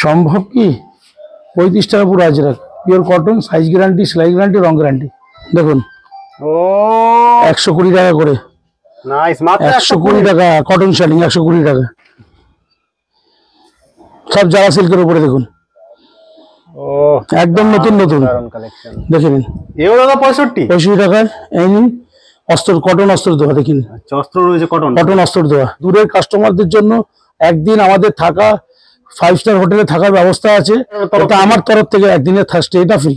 সম্ভব কি? 35 টাকা পুরো Ajrak, pure cotton, size guarantee, সেলাই গ্যারান্টি, রং গ্যারান্টি। দেখুন ও 120 টাকা করে, নাইস, মাত্র 120 টাকা কটন শার্টিং, 120 টাকা, সব জারা সিল্কের উপরে। দেখুন ও একদম নতুন নতুন দারুন কালেকশন। দেখে নিন, এও দাদা 65 টাকায়। এই নিন অস্ত্র, কটন অস্ত্র দেওয়া, দেখে নিন আচ্ছা, অস্ত্র রয়েছে কটন কটন অস্ত্র দেওয়া। দূরের কাস্টমারদের জন্য একদিন আমাদের থাকা 5 স্টার হোটেলে থাকার ব্যবস্থা আছে, ওটা আমার তরফ থেকে একদিনের স্টেটা ফ্রি।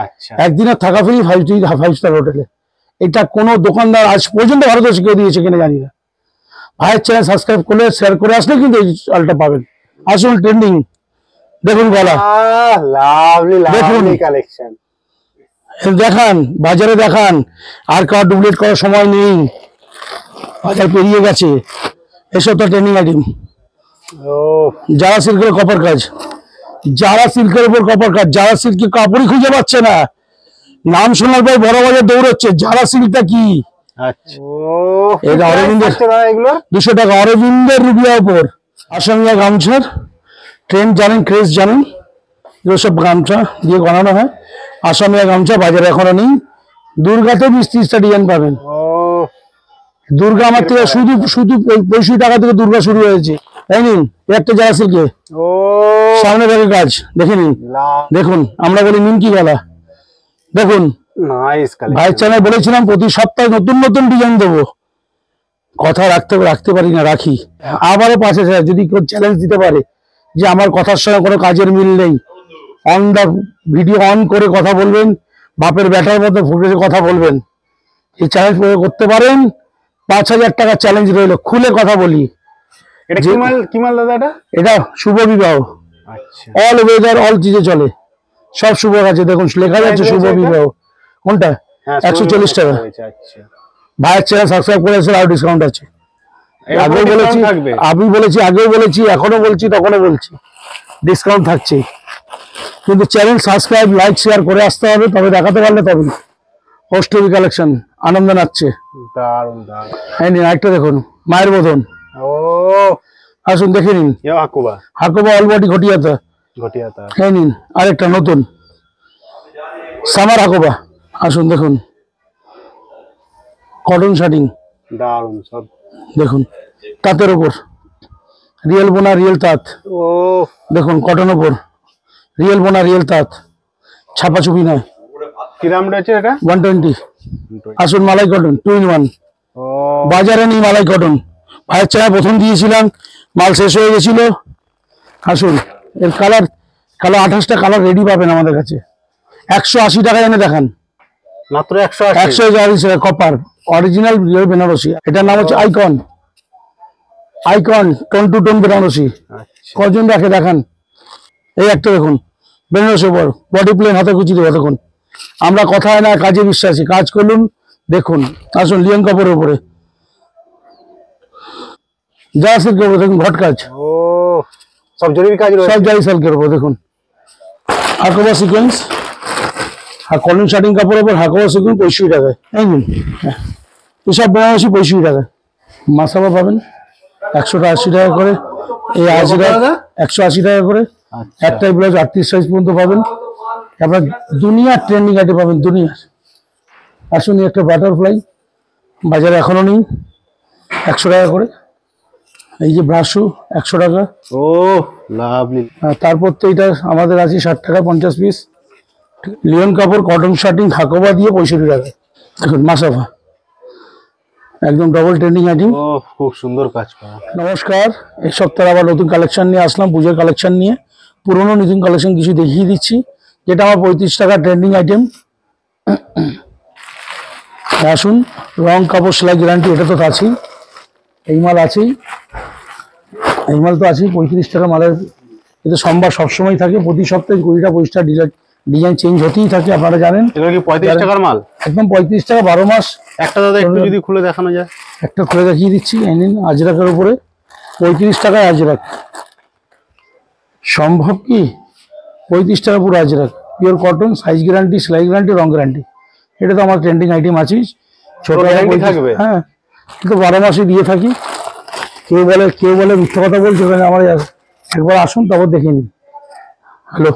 আচ্ছা, একদিনের থাকা ফ্রি 5 স্টার হোটেলে। এটা কোনো দোকানদার আজ পর্যন্ত ভারতবর্ষে কেউ দিয়েছে কিনা জানি না। ভাইয়ের চ্যানেল সাবস্ক্রাইব করলে, শেয়ার করে আসলে কিন্তু এই চালটা পাবেন। আসুন ট্রেন্ডিং, দেখুন গলা, লাভলি দেখুন। Lovely collection. দেখান বাজারে, দেখান। আর কার ডুপ্লিকেট করার সময় নেই, বাজার পেরিয়ে গেছে। এসব তো ট্রেন্ডিং আইটেম। ও যারা সিল্কের কপার কাজ, যারা সিল্কের উপর কপার কাজ, যারা সিল্কের কাপড়ই খুঁজে পাচ্ছে না, নাম শোনার পর বড় বাজার দৌড়চ্ছে। যারা সিল্কটা কি? আচ্ছা, ও এটা অরবিন্দের, এগুলো 200 টাকা অরবিন্দের রুবিয়া উপর। আসামিয়া গামছার ট্রেন্ড জানেন, ক্রেজ জানেন, এগুলো সব গামছা দিয়ে বানানো হয়। আসামিয়া গামছা বাজারে এখনো নেই। দুর্গাতে 20-30টা ডিজাইন পাবেন। ও দুর্গা আমার থেকে শুধু শুধু 65 টাকা থেকে দুর্গা শুরু হয়েছে। তাই নিন একটা যারা সিল্কে ও সামনে ব্যাগের কাজ, দেখে নিন। দেখুন আমরা বলি নিমকি গলা। দেখুন নাইস কালেকশন। ভাইয়ের চ্যানেল বলেছিলাম প্রতি সপ্তাহে নতুন নতুন ডিজাইন দেবো, কথা রাখতে পারি না, রাখি। আবারও 5,000 যদি কেউ চ্যালেঞ্জ দিতে পারে যে আমার কথার সঙ্গে কোনো কাজের মিল নেই, অন দা ভিডিও অন করে কথা বলবেন, বাপের ব্যাটার মতো ফুটে কথা বলবেন, এই চ্যালেঞ্জ প্রয়োগ করতে পারেন। 5,000 টাকা চ্যালেঞ্জ রইল, খুলে কথা বলি। এটা কি মাল দাদা? এটা শুভ বিবাহ, আচ্ছা, অল ওয়েদার অল চিজে চলে, সব শুভ আছে। দেখুন লেখা যাচ্ছে শুভ বিবাহ। কোনটা? 140 টাকা। আচ্ছা, ভাইয়ের চ্যানেল সাবস্ক্রাইব করে এসে আরো ডিসকাউন্ট আছে। আগেও বলেছি, আগেও বলেছি, এখনো বলছি, তখনও বলছি, ডিসকাউন্ট থাকছে। কিন্তু চ্যানেল সাবস্ক্রাইব, লাইক, শেয়ার করে আসতে হবে, তবে দেখাতে পারলে তবে। হোস্টেল কালেকশন আনন্দ নাচছে। দারুন দারুন। হ্যাঁ নিন আরেকটা দেখুন, মায়ের বোধন। ও আসুন দেখে নিন, হাকুবা অলবডি ঘটিয়াতা। হ্যাঁ নিন আরেকটা নতুন সামার হাকুবা। আসুন দেখুন কটন শার্টিং, দারুন সব। দেখুন তাঁতের ওপর রিয়েল বোনা, রিয়েল তাঁত। ও দেখুন কটন ওপর রিয়েল বোনা, রিয়েল তাঁত, ছাপাছুপি নয়। কি দাম রয়েছে এটা? 120। আসুন মালাই কটন 2 in 1। ও বাজারে নেই মালাই কটন, ভাইয়ের চ্যানেল প্রথম দিয়েছিলাম, মাল শেষ হয়ে গেছিল। আসুন এর কালার 28টা কালার রেডি পাবেন আমাদের কাছে। 180 টাকা এনে দেখান, মাত্র 180। 140 টাকা কপার অরিজিনাল বেনারসি। এটার নাম হচ্ছে icon, icon tone to tone Banarasi. আচ্ছা, কজন দেখে দেখান। এই একটা দেখুন বেনারসি উপর বডি প্লেন, হাতে কুচি দেবো। দেখুন আমরা কথায় না কাজে বিশ্বাসী, কাজ করুন দেখুন। আসুন লিওন কাপড়ের উপরে যা সিল্কের উপরে দেখুন ঘট কাজ, ও সব জরির কাজ রয়েছে, সব জারি সিল্কের উপর। দেখুন হাকোবা সিকোয়েন্স আর কটন শার্টিং কাপড়ের উপর হাকোবা সিকোয়েন্স 65 টাকায়। এই নিন এসব বেনারসি 65 টাকায়। মাসাবা পাবেন 180 টাকা করে। এই আজরা 180 টাকা করে। একটাই ব্লাউজ 38 সাইজ পর্যন্ত পাবেন। আপনার দুনিয়ার ট্রেন্ডিং আইটেম পাবেন, দুনিয়ার। আসুন একটা বাটারফ্লাই বাজারে এখনো নেই, 100 টাকা করে। এই যে ব্রাশু 100 টাকা। ও লাভলি। তারপর তো এটা আমাদের আছে 60 টাকা 50 পিস। লিওন কাপড় কটন শার্টিং হাকোবা দিয়ে 65 টাকা। দেখুন মাসাফা একদম ডবল ট্রেন্ডিং আইটেম। ও খুব সুন্দর কাজ করা। নমস্কার, এই সপ্তাহে আবার নতুন কালেকশন নিয়ে আসলাম, পুজোর কালেকশন নিয়ে। পুরনো নতুন কালেকশন কিছু দেখিয়ে দিচ্ছি, যেটা আমার 35 টাকা ট্রেন্ডিং আইটেম। আসুন রং কাপড় সেলাই গ্যারান্টি, এটা তো আছেই, এই মাল আছেই, এই মাল তো আছেই। 35 টাকা মালের এটা সম্ভার সবসময় থাকে, প্রতি সপ্তাহে 20টা 25টা ডিজাইন চেঞ্জ হতেই থাকে, আপনারা জানেন। এগুলো কি 35 টাকার মাল? একদম 35 টাকা 12 মাস। একটা দাদা একটু যদি খুলে দেখানো যায়। একটা খুলে দেখিয়ে দিচ্ছি। এই নিন আজরাকের উপরে 35 টাকায় আজরাক। সম্ভব কি? 35 টাকা পুরো Ajrak, pure cotton, size guarantee, সেলাই গ্যারান্টি, রং গ্যারান্টি। এটা তো আমার ট্রেন্ডিং আইটেম আছেই। ছোট থাকবে, হ্যাঁ কিন্তু 12 মাসই দিয়ে থাকি। কেউ বলে মিথ্যা কথা বলছে, আমার একবার আসুন তারপর দেখে নিন। হ্যালো,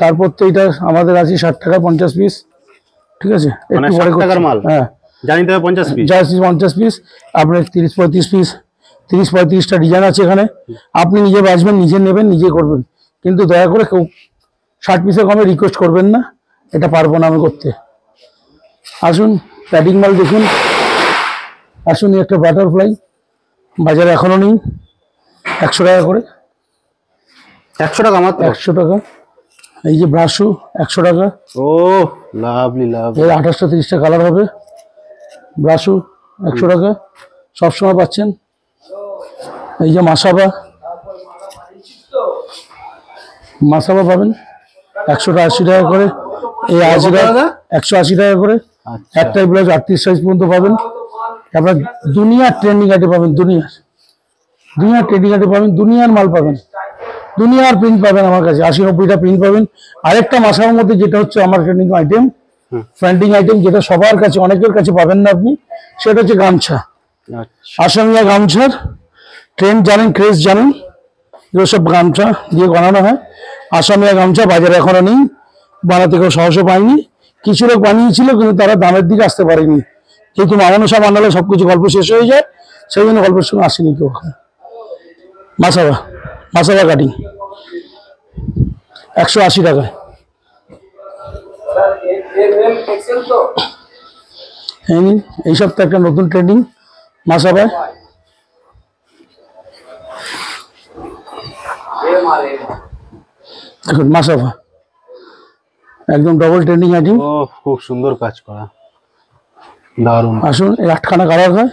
তারপর তো এটা আমাদের আছে 60 টাকা 50 পিস, ঠিক আছে? মানে একটু 60 পরে টাকার মাল? হ্যাঁ, জানি তবে 50 পিস। 50 পিস, আপনার 30-35 পিস, 30-35টা ডিজাইন আছে এখানে। আপনি নিজে বাঁচবেন, নিজে নেবেন, নিজে করবেন, কিন্তু দয়া করে কেউ 60 পিসের কমে রিকোয়েস্ট করবেন না, এটা পারবো না আমি করতে। আসুন প্যাডিং মাল দেখুন। আসুন, এই একটা বাটারফ্লাই বাজারে এখনো নেই, 100 টাকা করে। 100 টাকা মাত্র? 100 টাকা। এই যে ব্রাশু 100 টাকা। ও লাভলি লাভলি। এর 28টা 30টা কালার হবে। ব্রাশু 100 টাকা, সবসময় পাচ্ছেন। এই যে মাসাবা পাবেন 180 টাকা করে। এই 80 টাকা, 180 টাকা করে। আচ্ছা। একটাই ব্লাউজ 38 সাইজ পর্যন্ত পাবেন। আপনার দুনিয়ার ট্রেন্ডিং আইটেম পাবেন, দুনিয়ার ট্রেন্ডিং আইটেম পাবেন, দুনিয়ার মাল পাবেন, দুনিয়ার প্রিন্ট পাবেন আমার কাছে। 80-90টা প্রিন্ট পাবেন। আরেকটা মাসাবার মধ্যে যেটা হচ্ছে আমার ট্রেন্ডিং আইটেম, ফ্রেন্ডিং আইটেম, যেটা সবার কাছে, অনেকের কাছে পাবেন না আপনি, সেটা হচ্ছে গামছা। আচ্ছা। আসামিয়া গামছার ট্রেন্ড জানেন, ক্রেজ জানেন, এগুলো সব গামছা দিয়ে বানানো হয়। আসামিয়া গামছা বাজারে এখনো নেই, বানাতে কেউ সাহসও পায়নি। কিছু লোক বানিয়েছিল, কিন্তু তারা দামের দিকে আসতে পারেনি, যেহেতু মামানো সব বানালে সবকিছু গল্প শেষ হয়ে যায়, সেই জন্য গল্পের সঙ্গে আসেনি কেউ। মাসাবা কাটিং 180 টাকায়। এই সপ্তাহে একটা নতুন ট্রেন্ডিং মাসাবায়। দেখুন মাসাবা একদম ডবল ট্রেন্ডিং আইটেম। ও খুব সুন্দর কাজ করা, দারুণ। আসুন, এই 8খানা কালার হয়,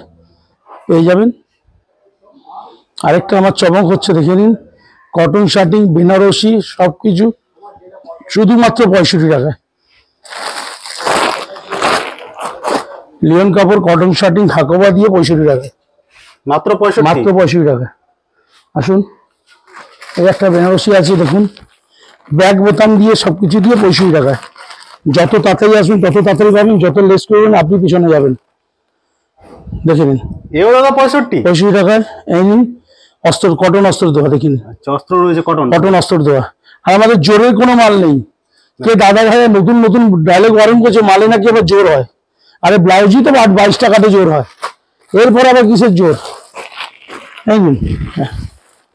পেয়ে যাবেন। আরেকটা আমার চমক হচ্ছে, দেখে নিন, কটন শার্টিং, বেনারসি সবকিছু শুধুমাত্র 65 টাকায়। লিওন কাপড়, কটন শার্টিং, হাকোবা দিয়ে 65 টাকায়, মাত্র 65? মাত্র 65 টাকায়। আসুন, এই একটা বেনারসি আছে, দেখুন, ব্যাগ বোতাম দিয়ে সবকিছু দিয়ে 65 টাকায়। যত তাড়াতাড়ি আসুন তত তাড়াতাড়ি পাবেন, যত লেস করবেন আপনি পিছনে যাবেন। দেখে নিন, এও দাদা 65? 65 টাকায়। এই নিন, অস্ত্র, কটন অস্ত্র দেওয়া, দেখে নিন, আচ্ছা, অস্ত্র রয়েছে কটন অস্ত্র দেওয়া। আর আমাদের জোরের কোনো মাল নেই। কে দাদা ভাই নতুন নতুন ডায়লগ ওয়ারেন করছে, মালে নাকি আবার জোর হয়। আরে ব্লাউজই তো 22 টাকাতে জোর হয়, এরপর আবার কিসের জোর? এই নিন,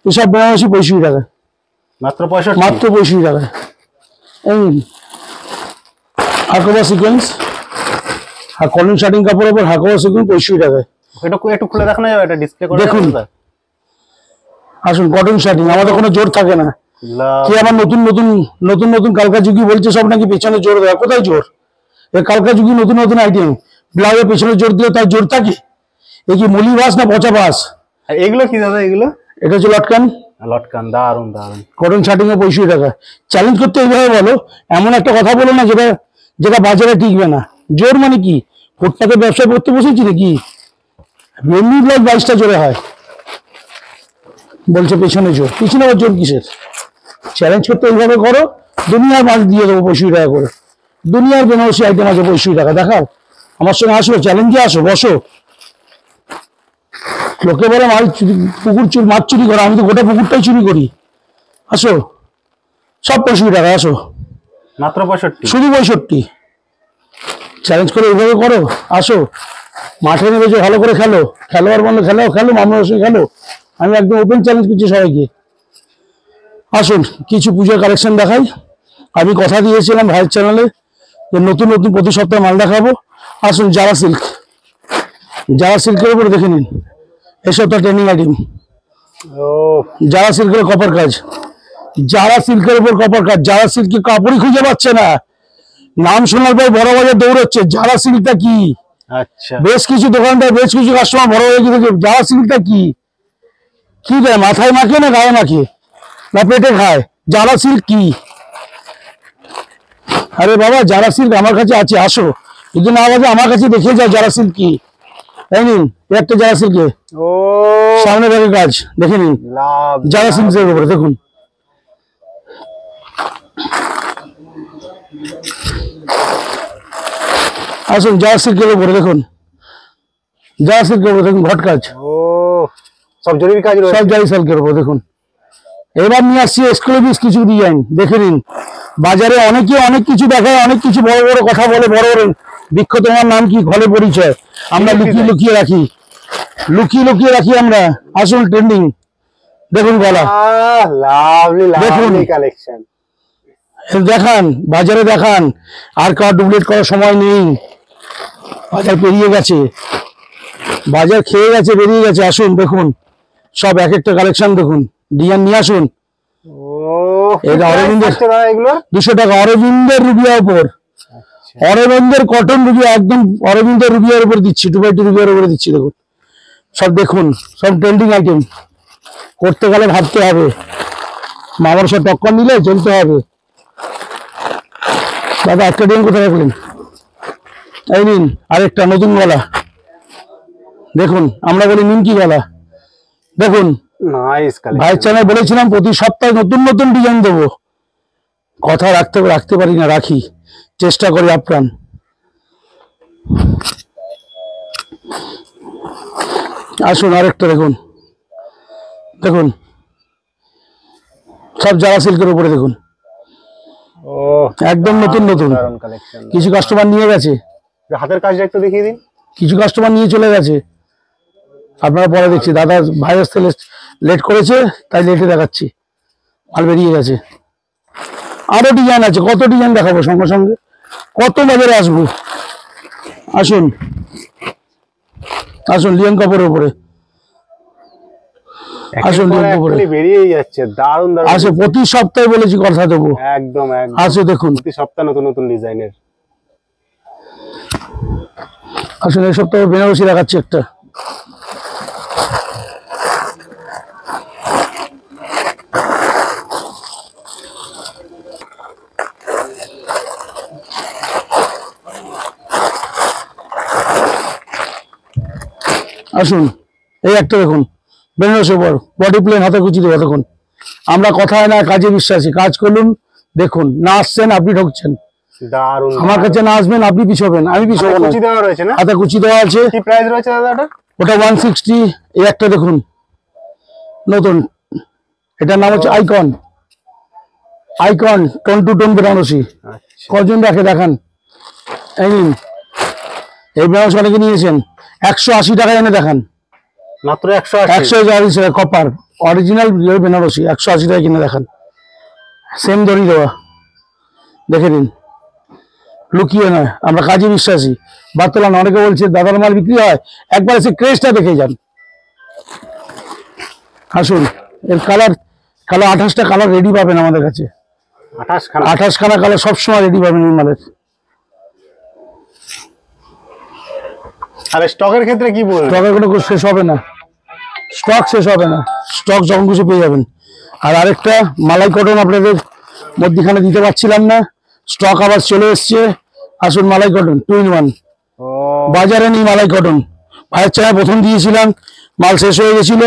এসব বেনারসি 65 টাকায়, মাত্র 65? মাত্র 65 টাকায়। এই নিন, হাকোবা সিকোয়েন্স আর কটন শার্টিং কাপড়ের উপর হাকোবা সিকোয়েন্স 65 টাকায়। এটা একটু খুলে দেখানো যাবে, এটা ডিসপ্লে করে দেখুন। দেখানো যাবে? আসুন, কটন শার্টিং, আমাদের কোনো জোর থাকে না। কে আবার নতুন কালকা যুগি বলছে সব নাকি পেছনে জোর দেয়, কোথায় জোর? এ কালকা যুগি নতুন আইটেম, ব্লাউজের পেছনে জোর দিলে তার জোর থাকে? এ কি মুলি বাস না পচা বাস? আর এগুলো কি দাদা? এগুলো এটা হচ্ছে লটকান, লটকান, দারুণ দারুণ। কটন শার্টিং এ 65 টাকা। চ্যালেঞ্জ করতে এইভাবে বলো, এমন একটা কথা বলো না যেটা বাজারে টিকবে না। জোর মানে কি? ফুটপাতে ব্যবসা করতে বসেছি নাকি? এমনি ব্লাউজ 22টা জোরে হয়, বলছে পেছনে জোর। পিছনে আবার জোর কিসের? চ্যালেঞ্জ করতে এইভাবে করো, দুনিয়ার মাল দিয়ে দেবো 65 টাকা করে। দুনিয়ার বেনারসি আইটেম আছে 65 টাকা। দেখাও, আমার সঙ্গে আসো, চ্যালেঞ্জে আসো, বসো। লোকে বলে মাছ চুরি করো, আমি তো গোটা পুকুরটাই চুরি করি। আসো, সব 65 টাকা, আসো, মাত্র 65? শুধু 65। চ্যালেঞ্জ করে এইভাবে করো, আসো, মাঠে নেমেছো, ভালো করে খেলো, খেলোয়াড় বন্ধ খেলো, মামলা রসে খেলো। আমি একদম ওপেন চ্যালেঞ্জ করছি সবাইকে। আসুন, কিছু পুজোর কালেকশন দেখাই। আমি কথা দিয়েছিলাম ভাইয়ের চ্যানেলে যে নতুন প্রতি সপ্তাহে মাল দেখাবো। আসুন, জারা সিল্কের উপরে দেখে নিন, এসব তো ট্রেনিং আইটেম। ও জারা সিল্কের কপার কাজ, জারা সিল্কের উপর কপার কাজ। জারা সিল্কের কাপড়ই খুঁজে পাচ্ছে না, নাম শোনার পর বড় বাজার দৌড়চ্ছে। জারা সিল্কটা কি? আচ্ছা। বেশ কিছু দোকানদার, বেশ কিছু কাস্টমার বড় হয়ে গেছে, জারা সিল্কটা কি দেয়? মাথায় মাখে না গায়ে মাখে না পেটে খায়? জারা সিল্ক কি? আরে বাবা, জারা সিল্ক আমার কাছে আছে, আসো। যদি না বাজে আমার কাছে দেখে যাও জারা সিল্ক কি। তাই নিন, একটা জারা সিল্কে ও সামনে ব্যাগে কাজ, দেখে নিন, লাভ। জারা সিল্কের উপরে দেখুন। আসুন, জারা সিল্কের উপরে দেখুন, জারা সিল্কের উপরে দেখুন, ঘট কাজ, ও সব জরুরি কাজ রয়েছে। সব জারি সিল্কের উপর দেখুন। এবার নিয়ে আসছি এক্সক্লুসিভ কিছু ডিজাইন, দেখে নিন। বাজারে অনেকে অনেক কিছু দেখায়, অনেক কিছু বড় বড় কথা বলে, বড় বড় বৃক্ষ, তোমার নাম কি, ঘরে পরিচয়, আমরা লুকিয়ে লুকিয়ে রাখি, লুকিয়ে লুকিয়ে রাখি আমরা। আসুন ট্রেন্ডিং, দেখুন গলা, লাভলি দেখুন। Lovely collection. দেখান, বাজারে দেখান, আর কার ডুপ্লিকেট করার সময় নেই, বাজার পেরিয়ে গেছে, বাজার খেয়ে গেছে, বেরিয়ে গেছে। আসুন দেখুন, সব এক একটা কালেকশন দেখুন, ডিজাইন নিয়ে আসুন। ও এটা অরবিন্দের, দাদা এগুলো 200 টাকা, অরবিন্দের রুবিয়ার উপর, অরবিন্দের কটন রুবিয়া, একদম অরবিন্দের রুবিয়ার উপর দিচ্ছি, 2x2 রুবিয়ার উপরে দিচ্ছি। দেখুন সব, দেখুন সব ট্রেন্ডিং আইটেম। করতে গেলে ভাবতে হবে, মামার সব টক্কর নিলে চলতে হবে। দাদা একটা ডিজাইন কোথায় রাখলেন? এই নিন আরেকটা নতুন গলা, দেখুন আমরা বলি নিমকি গলা। দেখুন নাইস ভাইয়ের কালেকশন। চ্যানেল বলেছিলাম প্রতি সপ্তাহে নতুন নতুন ডিজাইন দেবো, কথা রাখতে পারি না, রাখি, চেষ্টা করি আপ্রাণ। আসুন আরেকটা দেখুন, দেখুন সব জারা সিল্কের উপরে, দেখুন ও একদম নতুন নতুন। দারুণ কালেকশন। কিছু কাস্টমার নিয়ে গেছে, হাতের কাজটা একটু দেখিয়ে দিন। কিছু কাস্টমার নিয়ে চলে গেছে, আপনারা পরে দেখছি। দাদা ভাই আসতে লেট করেছে, তাই লেটে দেখাচ্ছি, মাল বেরিয়ে গেছে। আরো ডিজাইন আছে, কত ডিজাইন দেখাবো সঙ্গে সঙ্গে, কত বাজারে আসবো। আসুন আসুন, লিওন কাপড়ের উপরে, আসুন লিওন কাপড়ে বেরিয়েই যাচ্ছে, দারুণ দারুণ। আসে, প্রতি সপ্তাহে বলেছি কথা দেবো। একদম একদম। আসে দেখুন, প্রতি সপ্তাহ নতুন নতুন ডিজাইনের। আসুন এই সপ্তাহে বেনারসি দেখাচ্ছি একটা, আসুন এই একটা দেখুন, বেনারসি উপর, বডি প্লেন, হাতে কুচি দেবো। দেখুন আমরা কথায় না কাজে বিশ্বাসী, কাজ করলুন। দেখুন না আসছেন আপনি ঠকছেন, দারুণ। আমার কাছে না আসবেন আপনি পিছবেন, আমি পিছবো না। কুচি দেওয়া রয়েছে না? হাতে কুচি দেওয়া আছে। কি প্রাইস রয়েছে দাদা এটা? ওটা 160। এই একটা দেখুন নতুন, এটার নাম হচ্ছে icon, icon tone to tone Banarasi. আচ্ছা। কজন রাখে দেখান, এই নিন। এই বেনারসি অনেকে নিয়েছেন, 180 টাকা এনে দেখান, মাত্র 180। 140 টাকা কপার অরিজিনাল বেনারসি, 180 টাকা কিনে দেখান, সেম দড়ি দেওয়া। দেখে নিন, লুকিয়ে নয়, আমরা কাজে বিশ্বাসী। বাতলা না, অনেকে বলছে দাদার মাল বিক্রি হয়, একবার এসে ক্রেজটা দেখে যান। আসুন, এর কালার 28টা কালার রেডি পাবেন আমাদের কাছে, 28 খানা। 28 খানা কালার সবসময় রেডি পাবেন এই মালের। আর স্টকের ক্ষেত্রে কি বলবেন? স্টকের কোনো শেষ হবে না, স্টক শেষ হবে না, স্টক যখন কিছু পেয়ে যাবেন। আর আরেকটা মালাই কটন আপনাদের মধ্যখানে দিতে পারছিলাম না, স্টক আবার চলে এসছে। আসুন মালাই কটন 2 in 1, ও বাজারে নেই মালাই কটন, ভাইয়ের চ্যানেল প্রথম দিয়েছিলাম, মাল শেষ হয়ে গেছিল।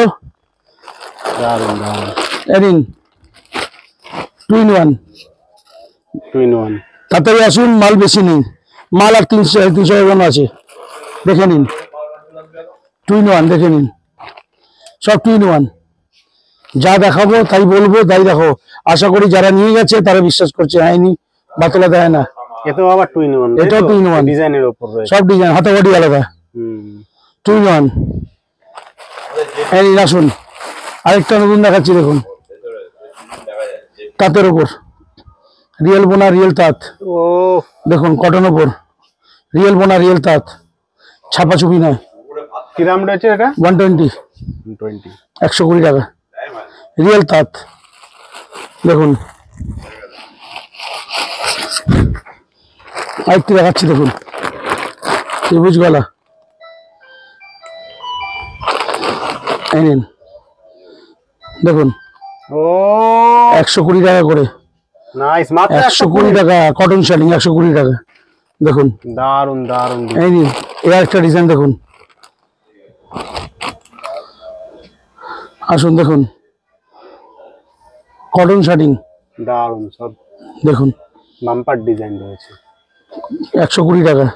দারুণ দারুণ। এদিন 2 in 1, 2 in 1। তাড়াতাড়ি আসুন, মাল বেশি নেই, মাল আর 300 এমন আছে, দেখে নিন। 2 in 1 দেখে নিন, সব 2 in 1, যা দেখাবো তাই বলবো, তাই দেখো। আশা করি যারা নিয়ে গেছে তারা বিশ্বাস করছে, হয়নি বাতলা দেয় না। এটাও আবার 2 in 1। এটাও 2 in 1, ডিজাইনের উপর রয়েছে। সব ডিজাইন, হাতে বডি আলাদা, হুম। 2 in 1। এই নিন, আসুন আরেকটা নতুন দেখাচ্ছি, দেখুন তাঁতের উপর, রিয়েল বোনা রিয়েল তাঁত, ও দেখুন কটন উপর, রিয়েল বোনা রিয়েল তাঁত, ছাপাছুপি নয়। কি দাম রয়েছে এটা? 120, 120। 120 টাকা, রিয়েল তাঁত। দেখুন আরেকটি দেখাচ্ছি, দেখুন ত্রিভুজ গলা, এই নিন দেখুন, ও 120 টাকা করে, নাইস, মাত্র 120 টাকা কটন শার্টিং, 120 টাকা। দেখুন দারুণ দারুণ। এই নিন, এর একটা ডিজাইন দেখুন। আসুন দেখুন, কটন শার্টিং, দারুণ সব দেখুন বাম্পার ডিজাইন রয়েছে। 120 টাকা।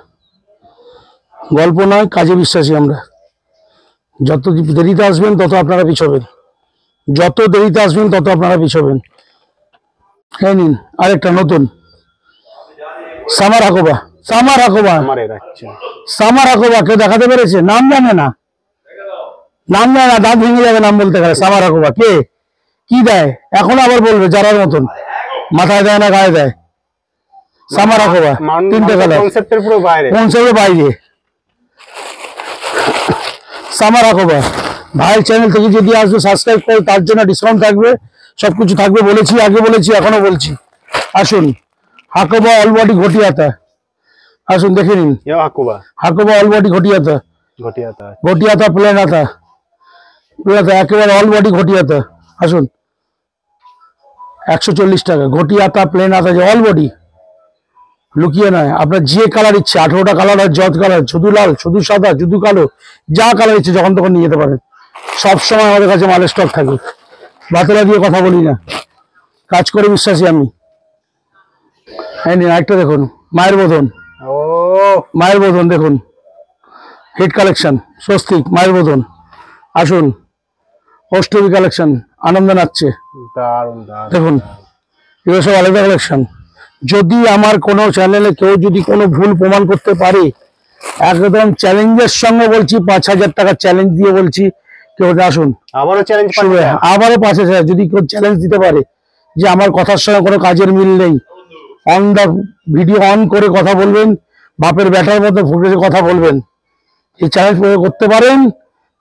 গল্প নয়, কাজে বিশ্বাসী আমরা, যত দেরিতে আসবেন তত আপনারা পিছবেন। যত দেরিতে আসবেন তত আপনারা পিছবেন। এই নিন আরেকটা নতুন সামার হাকোবা। সামার হাকোবা, আমার এর আচ্ছা সামার হাকোবা কেউ দেখাতে পেরেছে? নাম জানে না, নাম জানে না, দাঁত ভেঙে যাবে নাম বলতে গেলে। সামার হাকোবা কে কি দেয় এখন আবার বলবে যারার মতন, মাথায় দেয় না গায়ে দেয়। সামার হাকোবা তিনটে কালার, কনসেপ্টের পুরো বাইরে। কনসেপ্টের বাইরে। সামার হাকোবা ভাইয়ের চ্যানেল থেকে যদি আসবে সাবস্ক্রাইব করে তার জন্য ডিসকাউন্ট থাকবে, সবকিছু থাকবে। বলেছি, আগে বলেছি, এখনো বলছি। আসুন হাকোবা অল বডি ঘটিয়াতা, আসুন দেখে নিন। ये हाकुबा হাকোবা অল বডি ঘটিয়াতা, घटियाता है। ঘটিয়াতা প্লেন আতা, প্লেন একেবারে অল বডি ঘটিয়াতা। আসুন 140 টাকা ঘটিয়াতা প্লেন আতা, যে অল বডি, লুকিয়ে নয়। আপনার যে কালার ইচ্ছে, 18টা কালার হয়, জজ কালার, শুধু লাল, শুধু সাদা, শুধু কালো, যা কালার ইচ্ছে যখন তখন নিয়ে যেতে পারেন। সবসময় আমাদের কাছে মালের স্টক থাকে, বাতলা দিয়ে কথা বলি না, কাজ করে বিশ্বাসী আমি। এই নিন আরেকটা দেখুন, মায়ের বোধন, ओ মায়ের বোধন দেখুন, হিট কালেকশন, স্বস্তিক মায়ের বোধন। আসুন অষ্টমী কালেকশন, আনন্দ নাচছে दारुण दारुण দেখুন, এগুলো সব আলাদা কালেকশন। যদি আমার কোনো চ্যানেলে কেউ যদি কোনো ভুল প্রমাণ করতে পারে, একদম চ্যালেঞ্জের সঙ্গে বলছি, 5,000 টাকা চ্যালেঞ্জ দিয়ে বলছি, কেউ আসুন আবারও চ্যালেঞ্জ শুরু হয়। আবারও 5,000 যদি কেউ চ্যালেঞ্জ দিতে পারে যে আমার কথার সঙ্গে কোনো কাজের মিল নেই, অন দা ভিডিও অন করে কথা বলবেন, বাপের ব্যাটার মতো ফুটেছে কথা বলবেন, এই চ্যালেঞ্জ করতে পারেন,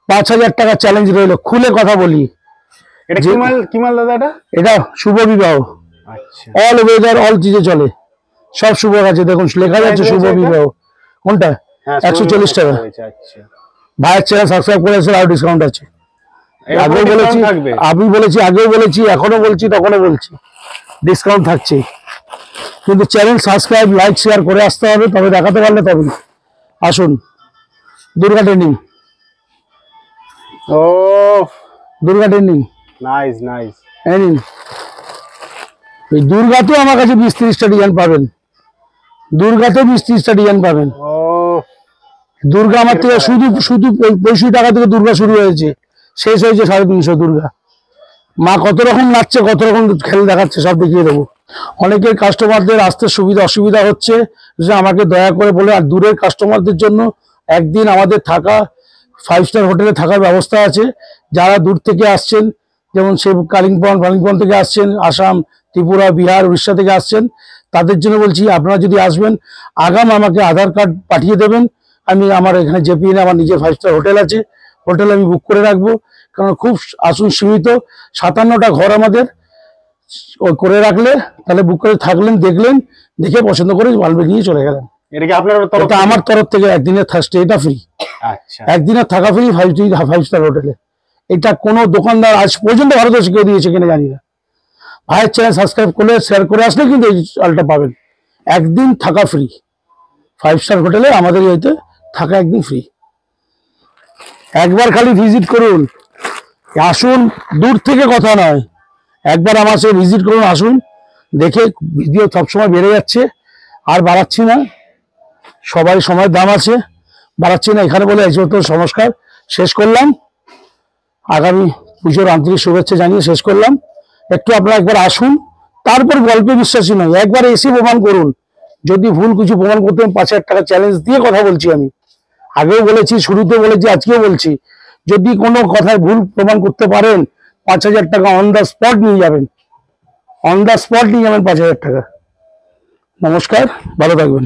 5,000 টাকা চ্যালেঞ্জ রইল। খুলে কথা বলি, এটা কি মাল দাদা এটা? এটা শুভ বিবাহ, আচ্ছা অল ওয়েদার অল চিজে চলে, সব শুভ আছে। দেখুন লেখা যাচ্ছে শুভ বিবাহ। কোনটা? হ্যাঁ 140 টাকা। আচ্ছা ভাইয়ের চ্যানেল সাবস্ক্রাইব করেছে, আর ডিসকাউন্ট আছে। আগেও বলেছি, থাকবে আমি বলেছি, আগেও বলেছি, এখনো বলছি, তখনও বলছি, ডিসকাউন্ট থাকছে। কিন্তু চ্যানেল সাবস্ক্রাইব, লাইক, শেয়ার করে আসতে হবে, তবে দেখাতে পারলে তবে। আসুন দুর্গা ট্রেন্ডিং, ও দুর্গা ট্রেন্ডিং নাইস নাইস এই নিন। এই দুর্গাতেও আমার কাছে 20-30টা ডিজাইন পাবেন, দুর্গাতেও 20-30টা ডিজাইন পাবেন। ও দুর্গা আমার থেকে শুধু শুধু 65 টাকা থেকে দুর্গা শুরু হয়েছে, শেষ হয়েছে 350 দুর্গা। মা কত রকম নাচছে, কত রকম খেল দেখাচ্ছে, সব দেখিয়ে দেবো। অনেকের কাস্টমারদের আসতে সুবিধা অসুবিধা হচ্ছে, যে আমাকে দয়া করে বলে। আর দূরের কাস্টমারদের জন্য একদিন আমাদের থাকা 5 স্টার হোটেলে থাকার ব্যবস্থা আছে। যারা দূর থেকে আসছেন, যেমন সে কালিম্পং থেকে আসছেন, আসাম, ত্রিপুরা, বিহার, উড়িষ্যা থেকে আসছেন, তাদের জন্য বলছি, আপনারা যদি আসবেন, আগাম আমাকে আধার কার্ড পাঠিয়ে দেবেন। আমি আমার এখানে জেপিএন আমার নিজের 5 স্টার হোটেল আছে, হোটেল আমি বুক করে রাখবো। কারণ খুব আসুন সীমিত, 57টা ঘর আমাদের, ওই করে রাখলে তাহলে বুক করে থাকলেন, দেখলেন, দেখে পছন্দ করে মালবে নিয়ে চলে গেলেন। এটা কি আপনার তরফ এটা আমার তরফ থেকে একদিনের স্টেটা ফ্রি, আচ্ছা একদিনের থাকা ফ্রি 5 স্টার হোটেলে। এটা কোনো দোকানদার আজ পর্যন্ত ভারতবর্ষে কেউ দিয়েছে কিনা জানি না। ভাইয়ের চ্যানেল সাবস্ক্রাইব করে শেয়ার করে আসলে কিন্তু এই চালটা পাবেন, একদিন থাকা ফ্রি 5 স্টার হোটেলে। আমাদের ইয়েতে থাকা একদিন ফ্রি। একবার খালি ভিজিট করুন, আসুন, দূর থেকে কথা নয়, একবার আমার সাথে ভিজিট করুন, আসুন, দেখে। ভিডিও সবসময় বেড়ে যাচ্ছে, আর বাড়াচ্ছি না, সবাই সময়ের দাম আছে, বাড়াচ্ছি না। এখানে বলে এই তো নমস্কার, শেষ করলাম। আগামী পুজোর আন্তরিক শুভেচ্ছা জানিয়ে শেষ করলাম। একটু আপনারা একবার আসুন, তারপর গল্পে বিশ্বাসী নয়, একবার এসে প্রমাণ করুন। যদি ভুল কিছু প্রমাণ করতে 5,000 টাকা চ্যালেঞ্জ দিয়ে কথা বলছি আমি, আগেও বলেছি, শুরুতে বলেছি, আজকেও বলছি। যদি কোনো কথায় ভুল প্রমাণ করতে পারেন, 5,000 টাকা অন দ্য স্পট নিয়ে যাবেন, অন দ্য স্পট নিয়ে যাবেন 5,000 টাকা। নমস্কার, ভালো থাকবেন।